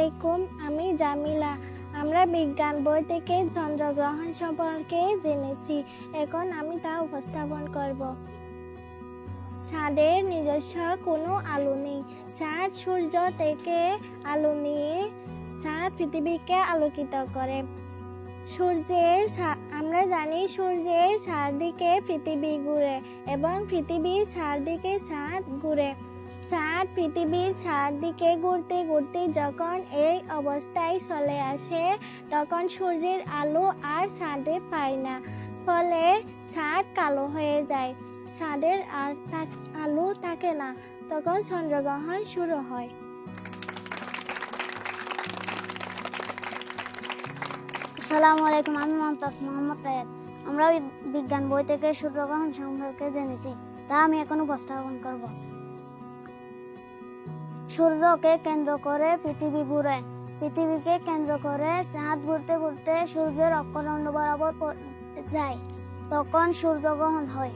আলাইকুম, আমি জামিলা। আমরা বিজ্ঞান বই থেকে চন্দ্রগ্রহণ সম্পর্কে জেনেছি। এখন আমি তা উপস্থাপন করব। চাঁদের নিজস্ব কোনো আলো নেই। চাঁদ সূর্য থেকে আলো নিয়ে চাঁদ পৃথিবীকে আলোকিত করে। আমরা জানি সূর্যের চারদিকে পৃথিবী ঘুরে এবং পৃথিবীর চারদিকে চাঁদ ঘুরে। চাঁদ পৃথিবীর চারদিকে ঘুরতে ঘুরতে যখন এই অবস্থায় চলে আসে, তখন সূর্যের আলো আর চাঁদে পায় না, ফলে চাঁদ কালো হয়ে যায়। চাঁদের আর আলো থাকে না, তখন চন্দ্রগ্রহণ শুরু হয়। আসসালামু আলাইকুম, আমি মমতাজ মোহাম্মদ রায়াত। আমরা বিজ্ঞান বই থেকে সূর্যগ্রহণ সম্পর্কে জেনেছি, তা আমি এখন উপস্থাপন করব। সূর্যকে কেন্দ্র করে পৃথিবী ঘুরে, পৃথিবীকে কেন্দ্র করে চাঁদ ঘুরতে ঘুরতে সূর্যের অক্ষদণ্ড বরাবর যায়, তখন সূর্যগ্রহণ হয়।